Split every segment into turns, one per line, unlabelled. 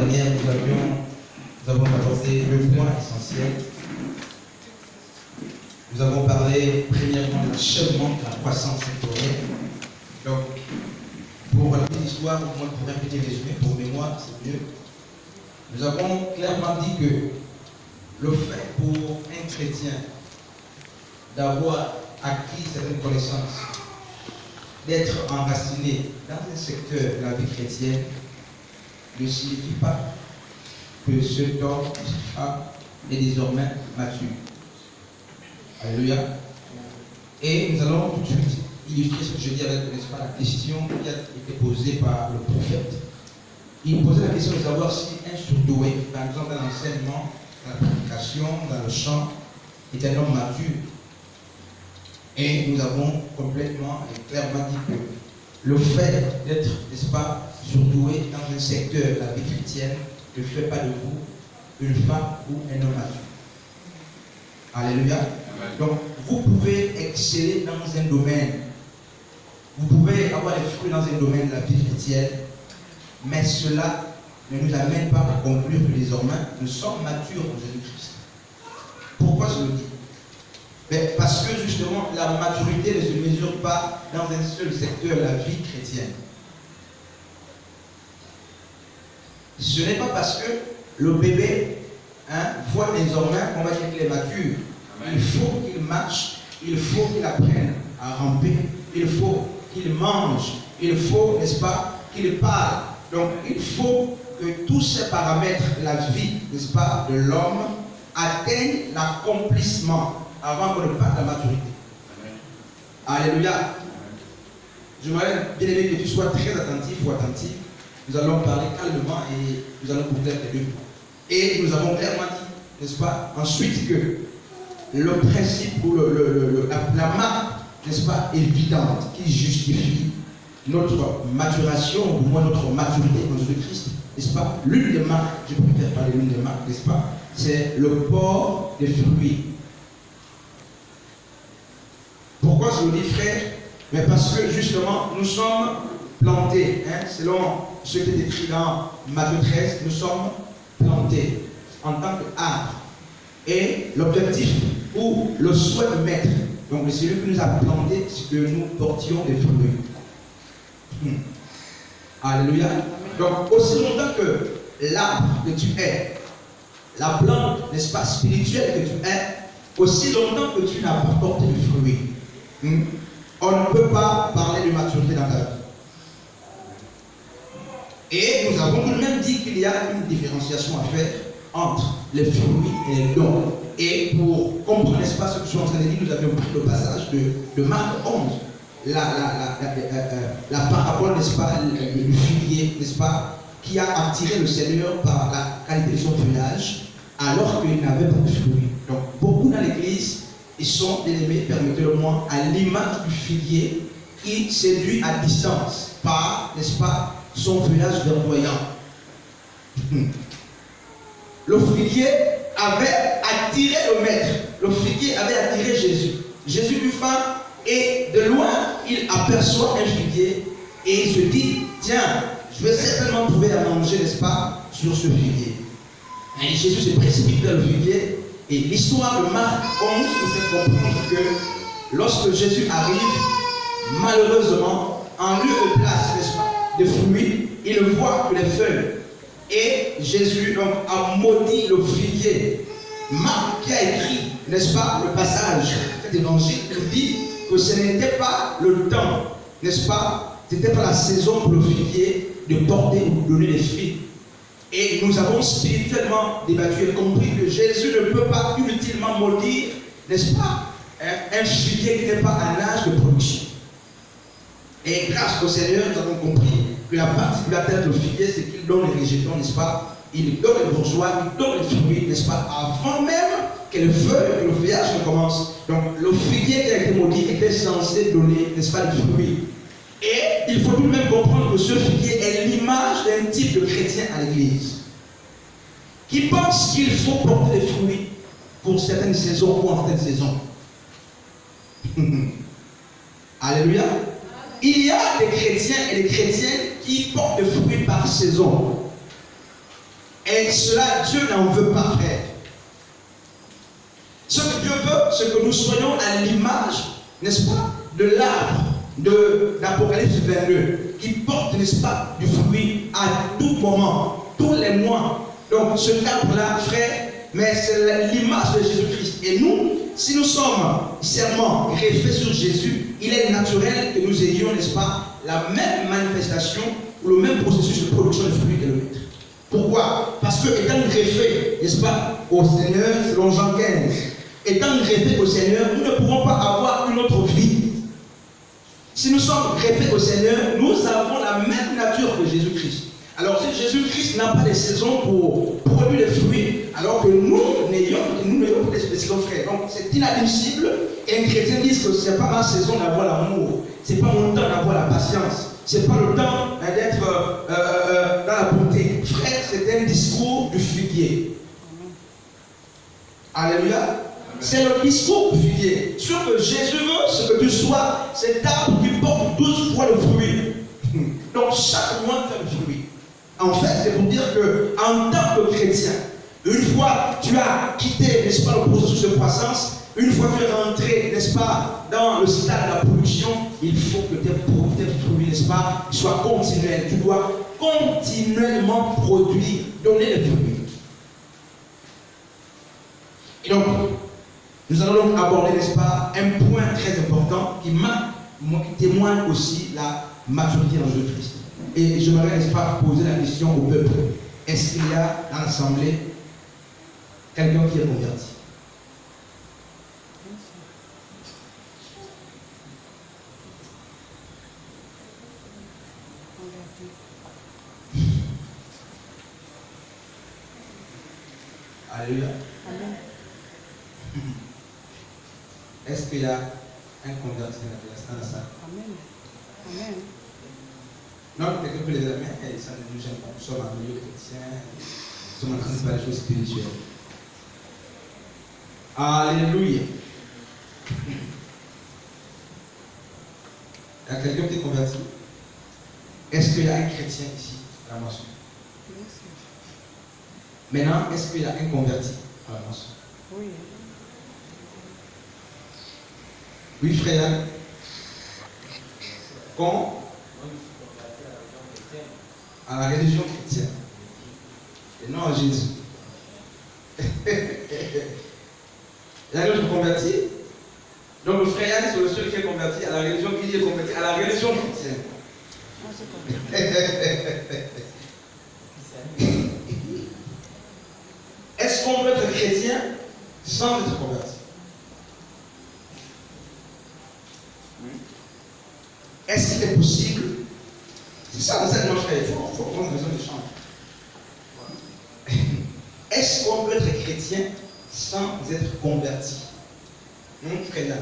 dernière, nous avons abordé le point essentiel. Nous avons parlé premièrement de l'achèvement de la croissance sectorielle. Donc, pour la petite histoire, au moins pour un petit résumé, pour mémoire, c'est mieux. Nous avons clairement dit que le fait pour un chrétien d'avoir acquis certaines connaissances, d'être enraciné dans un secteur de la vie chrétienne, ne signifie pas que cet homme ou cette femme est désormais mature. Alléluia. Et nous allons tout de suite illustrer ce que je dis avec, n'est-ce pas, la question qui a été posée par le prophète. Il posait la question de savoir si un surdoué, par exemple dans l'enseignement, dans la prédication, dans le chant, est un homme mature. Et nous avons complètement et clairement dit que le fait d'être, n'est-ce pas, surdoué dans un secteur de la vie chrétienne ne fait pas de vous une femme ou un homme mature. Alléluia. Donc, vous pouvez exceller dans un domaine, vous pouvez avoir des fruits dans un domaine de la vie chrétienne, mais cela ne nous amène pas à conclure que désormais nous sommes matures en Jésus-Christ. Pourquoi je le dis? Parce que justement, la maturité ne se mesure pas dans un seul secteur de la vie chrétienne. Ce n'est pas parce que le bébé voit désormais qu'on va dire qu'il est mature. Amen. Il faut qu'il marche, il faut qu'il apprenne à ramper, il faut qu'il mange, il faut, n'est-ce pas, qu'il parle. Donc, il faut que tous ces paramètres de la vie, n'est-ce pas, de l'homme atteignent l'accomplissement avant qu'on ne parle de la maturité. Amen. Alléluia. Amen. J'aimerais bien aimé que tu sois très attentif ou attentif. Nous allons parler calmement et nous allons peut-être les deux. Et nous avons clairement dit, n'est-ce pas, ensuite que le principe ou la marque, n'est-ce pas, évidente qui justifie notre maturation, ou moins notre maturité en Jésus-Christ, n'est-ce pas, l'une des marques, je préfère parler l'une des marques, n'est-ce pas, c'est le port des fruits. Pourquoi je le dis, frère? Mais parce que justement, nous sommes plantés, selon ce qui est écrit dans Matthieu 13, nous sommes plantés en tant qu'arbre. Et l'objectif ou le souhait de maître, donc c'est celui qui nous a plantés, c'est que nous portions des fruits. Alléluia. Donc aussi longtemps que l'arbre que tu es, la plante, n'est-ce pas, spirituelle que tu es, aussi longtemps que tu n'as pas porté de fruits, on ne peut pas parler de maturité dans ta vie. Et nous avons même dit qu'il y a une différenciation à faire entre les fruits et les dons. Et pour comprendre, n'est-ce pas, ce que je suis en train de dire, nous avions pris le passage de Marc 11, la parabole, n'est-ce pas, du figuier, n'est-ce pas, qui a attiré le Seigneur par la qualité de son feuillage, alors qu'il n'avait pas de fruits. Donc, beaucoup dans l'église, ils sont, bien aimés, permettez-le-moi, à l'image du figuier qui séduit à distance par, n'est-ce pas, son feuillage verdoyant. Le figuier avait attiré le maître. Le figuier avait attiré Jésus. Jésus lui faim et de loin, il aperçoit un figuier et il se dit, tiens, je vais certainement trouver à manger, n'est-ce pas, sur ce figuier. Et Jésus se précipite vers le figuier et l'histoire de Marc 11 nous fait comprendre que lorsque Jésus arrive, malheureusement, en lieu de place, n'est-ce pas, de fruits, il ne voit que les feuilles. Et Jésus donc a maudit le figuier. Marc qui a écrit, n'est-ce pas, le passage de cet évangile, nous dit que ce n'était pas le temps, n'est-ce pas, ce n'était pas la saison pour le figuier de porter ou de donner des fruits. Et nous avons spirituellement débattu et compris que Jésus ne peut pas inutilement maudire, n'est-ce pas, un figuier qui n'est pas à l'âge de production. Et grâce au Seigneur, nous avons compris que la particularité de le figuier, c'est qu'il donne les végétaux, n'est-ce pas? Il donne les bourgeois, il donne les fruits, n'est-ce pas? Avant même que le feuillage ne commence. Donc, le figuier qui a été maudit était censé donner, n'est-ce pas, les fruits. Et il faut tout de même comprendre que ce figuier est l'image d'un type de chrétien à l'église qui pense qu'il faut porter des fruits pour certaines saisons ou en certaines saisons. Alléluia. Il y a des chrétiens et des chrétiennes qui portent des fruits par saison. Et cela, Dieu n'en veut pas, frère. Ce que Dieu veut, c'est que nous soyons à l'image, n'est-ce pas, de l'arbre d'Apocalypse 22, qui porte, n'est-ce pas, du fruit à tout moment, tous les mois. Donc, ce arbre-là, frère, mais c'est l'image de Jésus-Christ. Et nous, si nous sommes serment greffés sur Jésus, il est naturel que nous ayons, n'est-ce pas, la même manifestation ou le même processus de production de fruits que le maître. Pourquoi? Parce que étant greffé, n'est-ce pas, au Seigneur, selon Jean 15, étant greffé au Seigneur, nous ne pourrons pas avoir une autre vie. Si nous sommes greffés au Seigneur, nous avons la même nature que Jésus-Christ. Alors si Jésus-Christ n'a pas de saison pour produire des fruits, alors que nous n'ayons pas de saison, frère. Donc c'est inadmissible. Et un chrétien dit que ce n'est pas ma saison d'avoir l'amour, ce n'est pas mon temps d'avoir la patience, ce n'est pas le temps d'être dans la bonté. Frère, c'est un discours du figuier. Alléluia. C'est le discours du figuier. Ce que Jésus veut, c'est que tu sois cet arbre qui porte 12 fois le fruit. Donc chaque mois tu as le fruit. En fait, c'est pour dire qu'en tant que chrétien, une fois tu as quitté, n'est-ce pas, le processus de croissance, une fois que tu es rentré, n'est-ce pas, dans le stade de la production, il faut que tes fruits, n'est-ce pas, soient continuels. Tu dois continuellement produire, donner les fruits. Et donc, nous allons donc aborder, n'est-ce pas, un point très important qui témoigne aussi la maturité en Jésus-Christ. Et j'aimerais, n'est-ce pas, poser la question au peuple. Est-ce qu'il y a dans l'assemblée quelqu'un qui est converti? Alléluia. Amen. Est-ce qu'il y a un converti dans la salle? Amen. Amen. Non, quelqu'un peut les aimer, ça ne nous gêne pas. Nous sommes en milieu chrétien, nous sommes en train de faire des choses spirituelles. Alléluia. Il y a quelqu'un qui est converti? Est-ce qu'il y a un chrétien ici à la moisson? Maintenant, est-ce qu'il y a un converti à la moisson? Oui. Oui, frère. Quand? À la religion chrétienne. Et non à Jésus. Il y a un autre converti. Donc le frère Yann, c'est le seul qui est converti à la religion qui est converti à la religion chrétienne. Est-ce qu'on peut être chrétien sans être converti? Est-ce qu'il est possible? C'est ça l'enseignement, frère. Il faut prendre besoin de changer. Est-ce qu'on peut être chrétien sans être converti? Frère.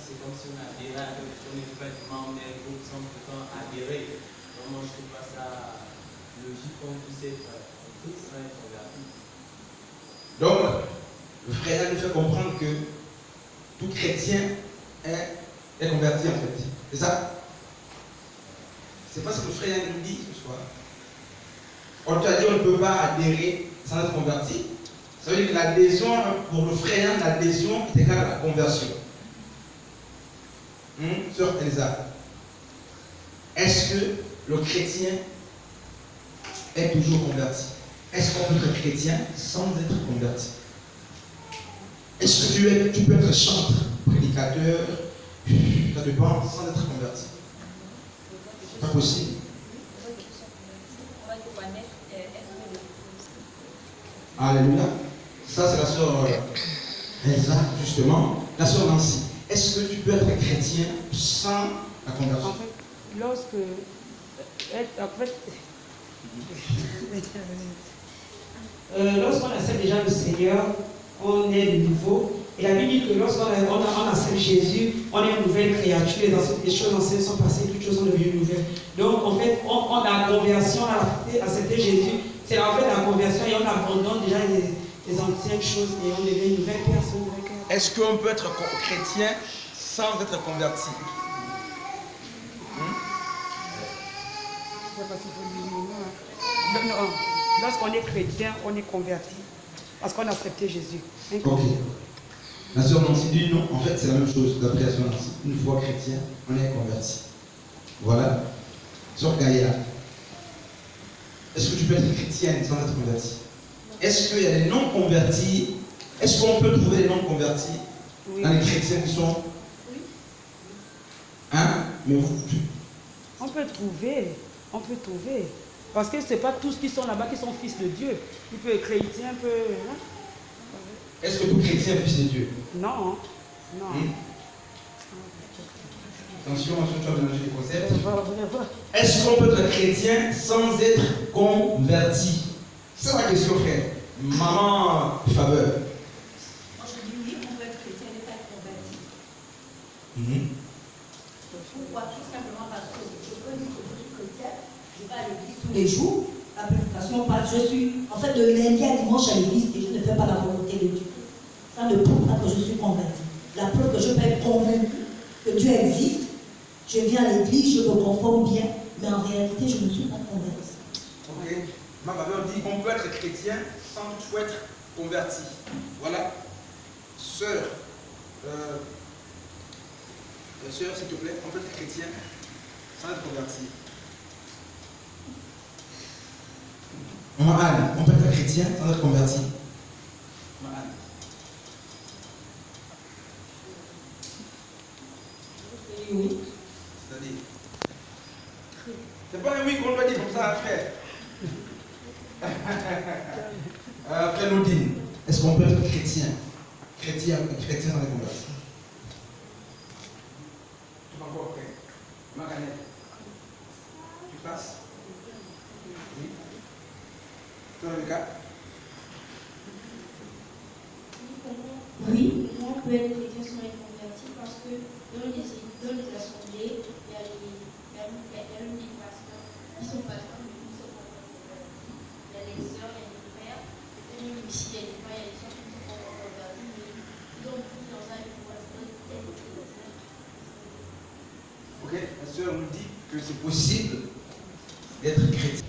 C'est comme si on adhérait à quelque chose, on n'est pas du membre d'un groupe sans pourtant adhérer. Donc moi je ne trouve pas ça logique qu'on puisse être Christ sans être converti.
Donc, le frère nous fait comprendre que tout chrétien est converti en fait. C'est ça? C'est pas ce que le frère nous dit ce soir. On t'a dit on ne peut pas adhérer sans être converti. Ça veut dire que l'adhésion, pour le frère, l'adhésion est égale à la conversion. Sœur Elsa, est-ce que le chrétien est toujours converti? Est-ce qu'on peut être chrétien sans être converti? Est-ce que tu peux être chanteur, prédicateur, ça dépend, sans être converti? C'est pas possible. Alléluia. Ça, c'est la sœur Elsa, justement. La sœur Nancy. Est-ce que tu peux être chrétien sans la conversion?
En fait, lorsqu'on accepte déjà le Seigneur, on est de nouveau. Et la Bible dit que lorsqu'on accepte Jésus, on est une nouvelle créature. Les choses anciennes sont passées, toutes choses sont devenues nouvelles. Donc, en fait, on a la conversion, on a accepté Jésus. C'est en fait la conversion et on abandonne déjà les anciennes choses et on devient une nouvelle personne.
Est-ce qu'on peut être chrétien sans être converti?
sais pas s'il faut dire non. Lorsqu'on est chrétien, on est converti. Parce qu'on a accepté Jésus.
Ok. La sœur Nancy dit non, en fait c'est la même chose d'après la sœur Nancy. Une fois chrétien, on est converti. Voilà. Sœur Gaïa, est-ce que tu peux être chrétienne sans être converti? Est-ce qu'il y a des non-convertis? Est-ce qu'on peut trouver des non-convertis dans les chrétiens qui sont... Hein? Mais vous...
On peut trouver. Parce que ce n'est pas tous qui sont là-bas qui sont fils de Dieu. Il peut être chrétien, peut... Hein?
Est-ce que tout chrétien est fils de Dieu?
Non.
Attention, tu vas mélanger les concepts. Est-ce qu'on peut être chrétien sans être converti? C'est la question, frère. Maman Faveur.
Moi, je dis oui, on peut être chrétien et pas être converti. Pourquoi? Tout simplement parce que je peux dire que je suis chrétien, je vais à l'église tous les jours, la prédication passe, je suis, en fait, de lundi à dimanche à l'église et je ne fais pas la volonté de Dieu. Ça ne prouve pas que je suis converti. La preuve que je peux être convaincu que Dieu existe, je viens à l'église, je me conforme bien, mais en réalité, je ne suis pas converti.
Ok. Ma Faveur dit on peut être chrétien sans toutefois être converti. Voilà. Sœur, sœur, s'il te plaît, on peut être chrétien sans être converti. Maman Anne, on peut être chrétien sans être converti. Maman Anne.
Oui.
C'est-à-dire, c'est pas un oui qu'on doit dire comme ça, frère. Frère Nodine, est-ce qu'on peut être chrétien sans être converti? Tu vas encore après. Maganette, tu passes? Oui. Tu as le cas?
Oui, on peut être chrétien sans être converti parce que dans les assemblées, il y a les pasteurs qui sont pasteurs, mais qui ne sont pas convertis. Il y a les sœurs, il y a les frères, et même ici, il y a les frères, il y a les sœurs qui ne sont pas convertis, mais donc dans un pour être chrétien.
Ok, la sœur nous dit que c'est possible d'être chrétien.